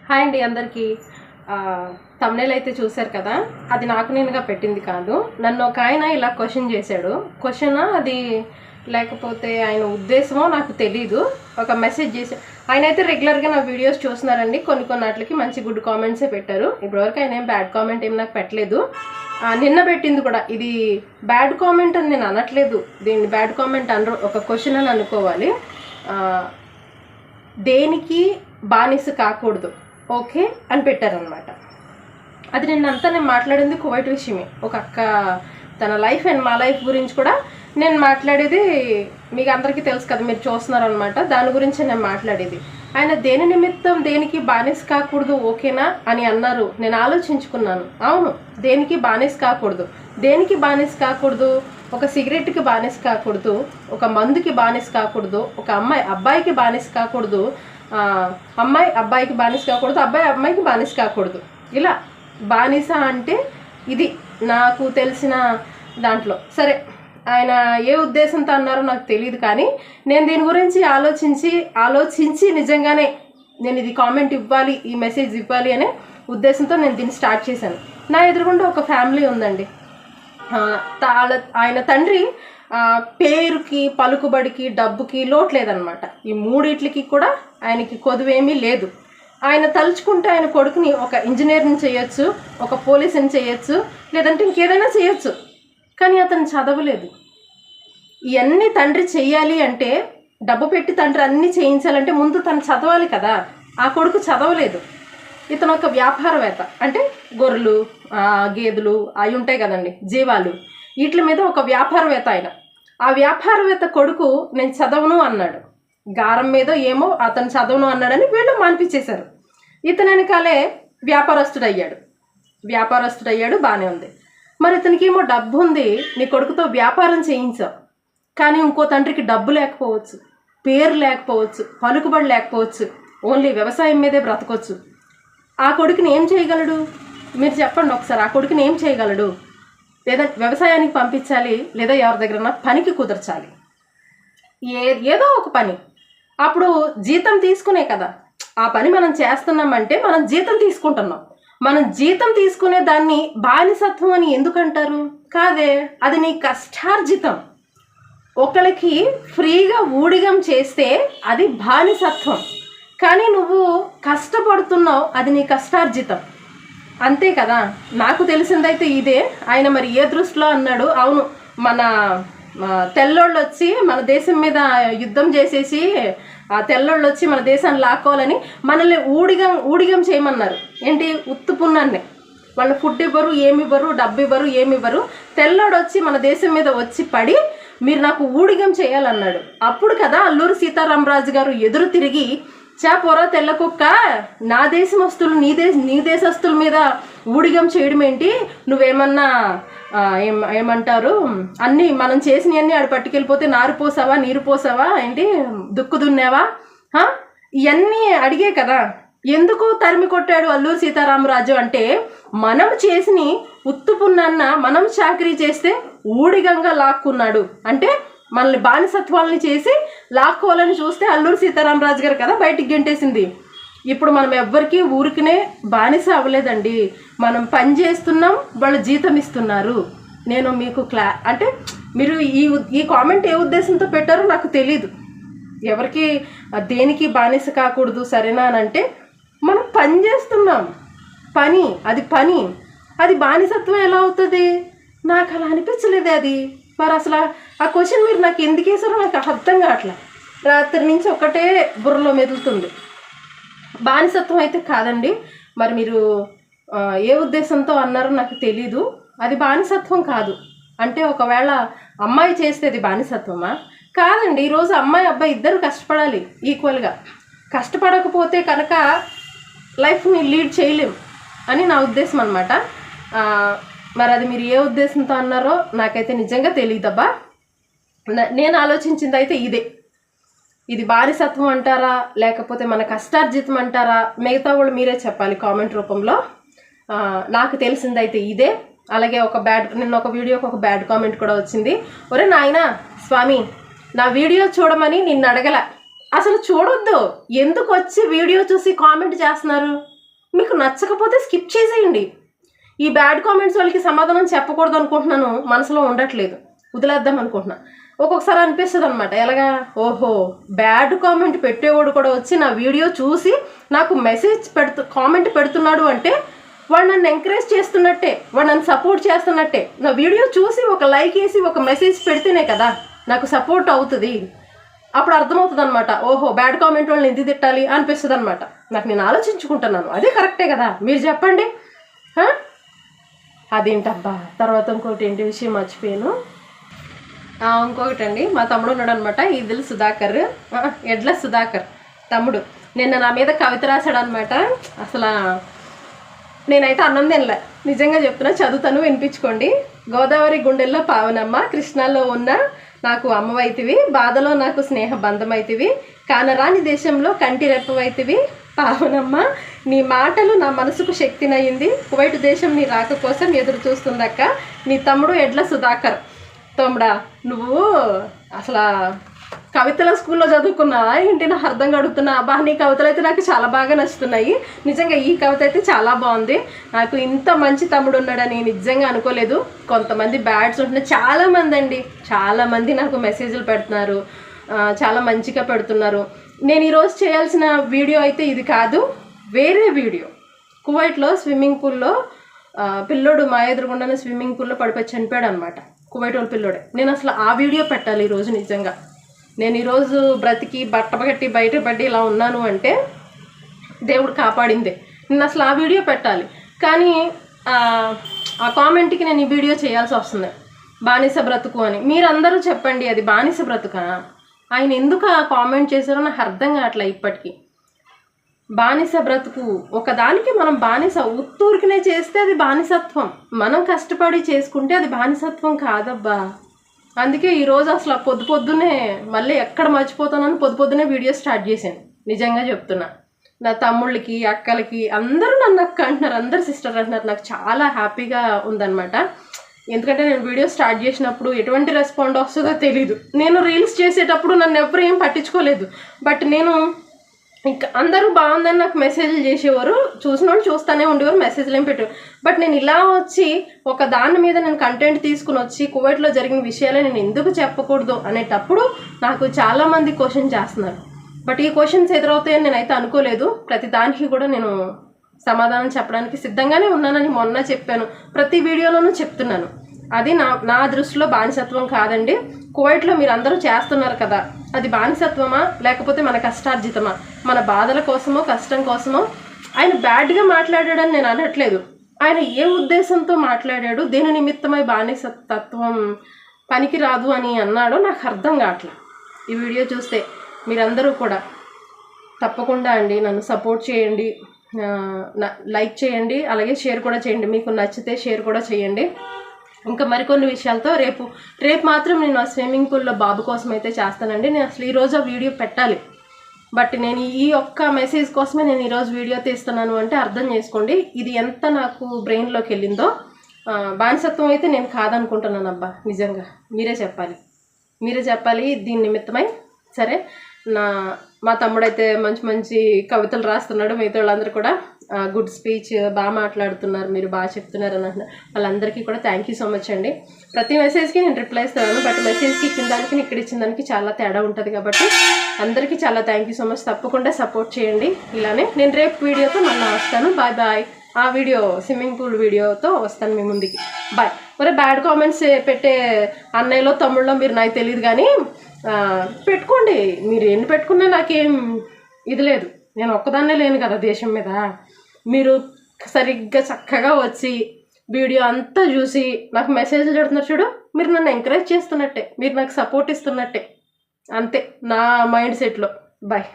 Hi అండి అందరికీ. తమ్నెయిల్ అయితే చూశారు కదా, అది నాకు నేనుగా పెట్టింది కాదు. నన్ను ఒక ఆయన ఇలా క్వశ్చన్ చేశాడు. క్వశ్చన్ అది లేకపోతే ఆయన ఉద్దేశమో నాకు తెలీదు. ఒక మెసేజ్ చేశాడు. ఆయన అయితే రెగ్యులర్గా నా వీడియోస్ చూస్తున్నారండి. కొన్ని వాటికి మంచి గుడ్ కామెంట్సే పెట్టారు. ఇప్పటివరకు ఆయన ఏం బ్యాడ్ కామెంట్ ఏం నాకు పెట్టలేదు. నిన్న పెట్టింది కూడా ఇది బ్యాడ్ కామెంట్ అని నేను అనట్లేదు. దీన్ని బ్యాడ్ కామెంట్ అనరు, ఒక క్వశ్చన్ అని అనుకోవాలి. దేనికి బానిస కాకూడదు ఓకే అని పెట్టారనమాట. అది నిన్నంతా నేను మాట్లాడింది కువైట్ విషయమే. ఒక అక్క తన లైఫ్ అండ్ మా లైఫ్ గురించి కూడా నేను మాట్లాడేది మీకు అందరికీ తెలుసు కదా, మీరు చూస్తున్నారనమాట. దాని గురించి నేను మాట్లాడేది. ఆయన దేని నిమిత్తం దేనికి బానిస కాకూడదు ఓకేనా అని అన్నారు. నేను ఆలోచించుకున్నాను. అవును, దేనికి బానిస కాకూడదు. దేనికి బానిస కాకూడదు? ఒక సిగరెట్కి బానిస కాకూడదు, ఒక మందుకి బానిస కాకూడదు, ఒక అబ్బాయికి బానిస కాకూడదు, అమ్మాయి అబ్బాయికి బానిస కాకూడదు, అబ్బాయి అమ్మాయికి బానిస కాకూడదు. ఇలా బానిస అంటే ఇది నాకు తెలిసిన దాంట్లో. సరే, ఆయన ఏ ఉద్దేశంతో అన్నారో నాకు తెలియదు, కానీ నేను దీని గురించి ఆలోచించి నిజంగానే నేను ఇది కామెంట్ ఇవ్వాలి, ఈ మెసేజ్ ఇవ్వాలి అనే ఉద్దేశంతో నేను దీన్ని స్టార్ట్ చేశాను. నా ఎదురుగుండా ఒక ఫ్యామిలీ ఉందండి. ఆయన తండ్రి పేరుకి, పలుకుబడికి, డబ్బుకి లోటు లేదనమాట. ఈ మూడిట్లకి కూడా ఆయనకి కొదువేమీ లేదు. ఆయన తలుచుకుంటే ఆయన కొడుకుని ఒక ఇంజనీర్ని చేయొచ్చు, ఒక పోలీసుని చేయొచ్చు, లేదంటే ఇంకేదైనా చేయొచ్చు. కానీ అతను చదవలేదు. ఇవన్నీ తండ్రి చెయ్యాలి అంటే, డబ్బు పెట్టి తండ్రి అన్నీ చేయించాలంటే ముందు తను చదవాలి కదా. ఆ కొడుకు చదవలేదు. ఇతను ఒక వ్యాపారవేత్త. అంటే గొర్రెలు, గేదెలు అవి ఉంటాయి కదండి, జీవాలు, వీటి మీద ఒక వ్యాపారవేత్త ఆయన. ఆ వ్యాపారవేత్త కొడుకు నేను చదవను అన్నాడు. గారం మీద ఏమో అతను చదవను అన్నాడని వీళ్ళు మాన్పించేశారు. ఇతను వెనకాలే వ్యాపారస్తుడయ్యాడు. బాగానే ఉంది. మరి ఇతనికి ఏమో డబ్బు ఉంది, నీ కొడుకుతో వ్యాపారం చేయించావు. కానీ ఇంకో తండ్రికి డబ్బు లేకపోవచ్చు, పేరు లేకపోవచ్చు, పలుకుబడి లేకపోవచ్చు, ఓన్లీ వ్యవసాయం మీదే బ్రతకొచ్చు. ఆ కొడుకుని ఏం చేయగలడు? మీరు చెప్పండి ఒకసారి. ఆ కొడుకుని ఏం చేయగలడు? లేదా వ్యవసాయానికి పంపించాలి, లేదా ఎవరి దగ్గర పనికి కుదర్చాలి, ఏదో ఒక పని. అప్పుడు జీతం తీసుకునే కదా ఆ పని మనం చేస్తున్నామంటే మనం జీతం తీసుకుంటున్నాం. మనం జీతం తీసుకునే దాన్ని బానిసత్వం అని ఎందుకంటారు? కాదే, అది నీ కష్టార్జితం. ఒకరికి ఫ్రీగా ఊడిగం చేస్తే అది బానిసత్వం. కానీ నువ్వు కష్టపడుతున్నావు, అది నీ కష్టార్జితం. అంతే కదా. నాకు తెలిసిందైతే ఇదే. ఆయన మరి ఏ దృష్టిలో అన్నాడు? అవును, మన తెల్లోళ్ళు వచ్చి మన దేశం మీద యుద్ధం చేసేసి ఆ తెల్లోళ్ళు వచ్చి మన దేశాన్ని లాక్కోవాలని మనల్ని ఊడిగం చేయమన్నారు. ఏంటి? ఉత్తుపున్నాన్ని. వాళ్ళు ఫుడ్ ఇవ్వరు, ఏమివ్వరు, డబ్బు ఇవ్వరు, ఏమివ్వరు. తెల్లోడు వచ్చి మన దేశం మీద వచ్చి పడి మీరు నాకు ఊడిగం చేయాలన్నాడు. అప్పుడు కదా అల్లూరి సీతారామరాజు గారు ఎదురు తిరిగి, పోరా తెల్ల కుక్క, నా దేశమస్తులు నీ దేశస్తుల మీద ఊడిగం చేయడం ఏంటి? నువ్వేమన్నా ఏమంటారు, అన్నీ మనం చేసినవన్నీ ఆడు పట్టుకెళ్ళిపోతే నీరు పోసావా ఏంటి, దుక్కు దున్నావా, ఇవన్నీ అడిగే కదా. ఎందుకు తరిమి కొట్టాడు అల్లూరి సీతారామరాజు అంటే, మనం చేసిన ఉత్తుపున్న మనం చాకరీ చేస్తే ఊడిగంగా లాక్కున్నాడు. అంటే మనల్ని బానిసత్వాలని చేసి లాక్కోవాలని చూస్తే అల్లూరి సీతారామరాజు గారు కదా బయటికి గెంటేసింది. ఇప్పుడు మనం ఎవ్వరికీ ఊరికినే బానిస అవ్వలేదండి. మనం పని చేస్తున్నాం, వాళ్ళు జీతం ఇస్తున్నారు. నేను మీకు అంటే మీరు ఈ కామెంట్ ఏ ఉద్దేశంతో పెట్టారో నాకు తెలీదు. ఎవరికి దేనికి బానిస కాకూడదు సరేనా అని అంటే, మనం పని చేస్తున్నాం, అది బానిసత్వం ఎలా అవుతుంది? నాకు అలా అనిపించలేదు అది. మరి అసలు ఆ క్వశ్చన్ మీరు నాకు ఎందుకు వేసారో నాకు అర్థం కావట్లే. రాత్రి నుంచి ఒకటే బుర్రలో మెదులుతుంది. బానిసత్వం అయితే కాదండి. మరి మీరు ఏ ఉద్దేశంతో అన్నారో నాకు తెలీదు. అది బానిసత్వం కాదు. అంటే ఒకవేళ అమ్మాయి చేస్తే అది బానిసత్వమా? కాదండి. ఈరోజు అమ్మాయి అబ్బాయి ఇద్దరు కష్టపడాలి ఈక్వల్గా. కష్టపడకపోతే కనుక లైఫ్ని లీడ్ చేయలేం అని నా ఉద్దేశం అనమాట. మరి అది మీరు ఏ ఉద్దేశంతో అన్నారో నాకైతే నిజంగా తెలియదబ్బా. నేను ఆలోచించింది అయితే ఇదే. ఇది బానిసత్వం అంటారా, లేకపోతే మన కష్టార్జితం అంటారా? మిగతా వాళ్ళు మీరే చెప్పాలి కామెంట్ రూపంలో. నాకు తెలిసిందైతే ఇదే. అలాగే నిన్న ఒక వీడియోకి ఒక బ్యాడ్ కామెంట్ కూడా వచ్చింది. ఒరే నాయనా స్వామి, నా వీడియో చూడమని నిన్ను అడగల, అసలు చూడొద్దు, ఎందుకు వచ్చి వీడియో చూసి కామెంట్ చేస్తున్నారు? మీకు నచ్చకపోతే స్కిప్ చేసేయండి. ఈ బ్యాడ్ కామెంట్స్ వాళ్ళకి సమాధానం చెప్పకూడదు అనుకుంటున్నాను, మనసులో ఉండట్లేదు, వదిలేద్దాం అనుకుంటున్నా. ఒక్కొక్కసారి అనిపిస్తుంది అనమాట, ఎలాగా, ఓహో బ్యాడ్ కామెంట్ పెట్టేవాడు కూడా వచ్చి నా వీడియో చూసి నాకు మెసేజ్ కామెంట్ పెడుతున్నాడు అంటే వాడు నన్ను ఎంకరేజ్ చేస్తున్నట్టే, వాడు నన్ను సపోర్ట్ చేస్తున్నట్టే. నా వీడియో చూసి ఒక లైక్ వేసి ఒక మెసేజ్ పెడితేనే కదా నాకు సపోర్ట్ అవుతుంది. అప్పుడు అర్థమవుతుంది అనమాట, ఓహో బ్యాడ్ కామెంట్ వాళ్ళని ఎందుకు తిట్టాలి అనిపిస్తుంది అనమాట. నాకు నేను ఆలోచించుకుంటున్నాను, అదే కరెక్టే కదా, మీరు చెప్పండి. అదేంటబ్బా, తర్వాత ఇంకోటి ఏంటి విషయం మర్చిపోయాను. ఇంకొకటి అండి, మా తమ్ముడు ఉన్నాడు అనమాట, ఈదిల్ సుధాకర్, ఎడ్ల సుధాకర్ తమ్ముడు. నిన్న నా మీద కవిత రాశాడు అనమాట. అసలు నేనైతే అన్నం తినలే, నిజంగా చెప్తున్నా, చదువుతాను, వినిపించుకోండి. గోదావరి గుండెల్లో పావనమ్మ, కృష్ణాలో ఉన్న నాకు అమ్మవైతివి, బాధలో నాకు స్నేహ బంధమైతివి, కానరాని దేశంలో కంటి రెప్పవైతివి పావనమ్మ, నీ మాటలు నా మనసుకు శక్తినయ్యింది, కువైట్ దేశం నీ రాక కోసం ఎదురు చూస్తుందక్క, నీ తమ్ముడు ఎడ్ల సుధాకర్. తమ్ముడా, నువ్వు అసలు కవితల స్కూల్లో చదువుకున్నావా ఏంటి, నాకు అర్థంగా అడుగుతున్నా. అబ్బా, నీ కవితలు అయితే నాకు చాలా బాగా నచ్చుతున్నాయి. నిజంగా ఈ కవిత అయితే చాలా బాగుంది. నాకు ఇంత మంచి తమ్ముడు ఉన్నాడని నిజంగా అనుకోలేదు. కొంతమంది బ్యాడ్స్ ఉంటున్నారు, చాలామంది అండి, చాలామంది నాకు మెసేజ్లు పెడుతున్నారు, చాలా మంచిగా పెడుతున్నారు. నేను ఈరోజు చేయాల్సిన వీడియో అయితే ఇది కాదు, వేరే వీడియో. కువైట్లో స్విమ్మింగ్ పూల్లో పిల్లోడు మా ఎదురుగుండానే స్విమ్మింగ్ పూల్లో పడిపోయి చనిపోయాడు అనమాట, కువైట్ వాళ్ళ పిల్లోడే. నేను అసలు ఆ వీడియో పెట్టాలి ఈరోజు. నిజంగా నేను ఈరోజు బ్రతికి బట్టబగట్టి బయటపడి ఇలా ఉన్నాను అంటే దేవుడు కాపాడిందే. నేను అసలు ఆ వీడియో పెట్టాలి, కానీ ఆ కామెంట్కి నేను ఈ వీడియో చేయాల్సి వస్తుంది. బానిస బ్రతుకు అని మీరందరూ చెప్పండి, అది బానిస బ్రతుకా? ఆయన ఎందుకు ఆ కామెంట్ చేశారో నాకు అర్థం కావట్లే ఇప్పటికీ. బానిస బ్రతుకు, ఒకదానికి మనం బానిస, ఉత్తూరికినే చేస్తే అది బానిసత్వం, మనం కష్టపడి చేసుకుంటే అది బానిసత్వం కాదబ్బా. అందుకే ఈరోజు అసలు పొద్దునే మళ్ళీ ఎక్కడ మర్చిపోతానని పొద్దునే వీడియో స్టార్ట్ చేశాను. నిజంగా చెప్తున్నా, నా తమ్ముళ్ళకి అక్కలకి అందరూ నన్ను అక్క అంటున్నారు, అందరు సిస్టర్ అంటున్నారు. నాకు చాలా హ్యాపీగా ఉందన్నమాట. ఎందుకంటే నేను వీడియో స్టార్ట్ చేసినప్పుడు ఎటువంటి రెస్పాండ్ వస్తుందో తెలీదు. నేను రీల్స్ చేసేటప్పుడు నన్ను ఎవరు ఏం పట్టించుకోలేదు, బట్ నేను ఇంకా అందరూ బాగుందని నాకు మెసేజ్లు చేసేవారు, చూసిన వాళ్ళు చూస్తూనే ఉండేవారు, మెసేజ్లు ఏం పెట్టేవారు. బట్ నేను ఇలా వచ్చి ఒక దాని మీద నేను కంటెంట్ తీసుకుని వచ్చి కువైట్లో జరిగిన విషయాలే నేను ఎందుకు చెప్పకూడదు అనేటప్పుడు నాకు చాలామంది క్వశ్చన్ చేస్తున్నారు. బట్ ఈ క్వశ్చన్స్ ఎదురవుతాయని నేనైతే అనుకోలేదు. ప్రతి దానికి కూడా నేను సమాధానం చెప్పడానికి సిద్ధంగానే ఉన్నానని మొన్న చెప్పాను, ప్రతి వీడియోలోనూ చెప్తున్నాను. అది నా దృష్టిలో బానిసత్వం కాదండి. కువైట్లో మీరు అందరూ చేస్తున్నారు కదా, అది బానిసత్వమా లేకపోతే మన కష్టార్జితమా? మన బాధల కోసమో కష్టం కోసమో? ఆయన బ్యాడ్గా మాట్లాడాడని నేను అనట్లేదు, ఆయన ఏ ఉద్దేశంతో మాట్లాడాడు, దేని నిమిత్తమై బానిసత్వం పనికి రాదు అని అన్నాడో నాకు అర్థం కావట్లేదు. ఈ వీడియో చూస్తే మీరందరూ కూడా తప్పకుండా అండి నన్ను సపోర్ట్ చేయండి, లైక్ చేయండి, అలాగే షేర్ కూడా చేయండి. మీకు నచ్చితే షేర్ కూడా చేయండి. ఇంకా మరికొన్ని విషయాలతో రేపు మాత్రం నేను ఆ స్విమ్మింగ్ పూల్లో బాబు కోసం అయితే చేస్తానండి. నేను అసలు ఈరోజు ఆ వీడియో పెట్టాలి, బట్ నేను ఈ ఒక్క మెసేజ్ కోసమే నేను ఈరోజు వీడియో తీస్తున్నాను అంటే అర్థం చేసుకోండి ఇది ఎంత నాకు బ్రెయిన్లోకి వెళ్ళిందో. బానిసత్వం అయితే నేను కాదనుకుంటున్నాను అబ్బా, నిజంగా మీరే చెప్పాలి దీని నిమిత్తమై. సరే, మా తమ్ముడైతే మంచి కవితలు రాస్తున్నాడు, మిగతా వాళ్ళందరూ కూడా గుడ్ స్పీచ్, బాగా మాట్లాడుతున్నారు, మీరు బాగా చెప్తున్నారు అని అంటున్నారు. వాళ్ళందరికీ కూడా థ్యాంక్ యూ సో మచ్ అండి. ప్రతి మెసేజ్కి నేను రిప్లై ఇస్తున్నాను, బట్ మెసేజ్కి ఇచ్చిన దానికి ఇక్కడ ఇచ్చిన దానికి చాలా తేడా ఉంటుంది కాబట్టి అందరికీ చాలా థ్యాంక్ యూ సో మచ్. తప్పకుండా సపోర్ట్ చేయండి ఇలానే. నేను రేపు వీడియోతో మళ్ళీ వస్తాను. బాయ్. ఆ వీడియో స్విమ్మింగ్ పూల్ వీడియోతో వస్తాను మీ ముందుకి. బాయ్. మరి బ్యాడ్ కామెంట్స్ పెట్టే అన్నయ్యలో తమ్ముళ్ళో మీరు నాకు తెలియదు, కానీ పెట్టుకోండి, మీరు ఎన్ని పెట్టుకున్నా నాకేం ఇది లేదు. నేను ఒక్కదాన్నే లేను కదా దేశం మీద. మీరు సరిగ్గా చక్కగా వచ్చి వీడియో అంతా చూసి నాకు మెసేజ్లు పెడుతున్నారు చూడు, మీరు నన్ను ఎంకరేజ్ చేస్తున్నట్టే, మీరు నాకు సపోర్ట్ ఇస్తున్నట్టే, అంతే నా మైండ్ సెట్లో. బాయ్.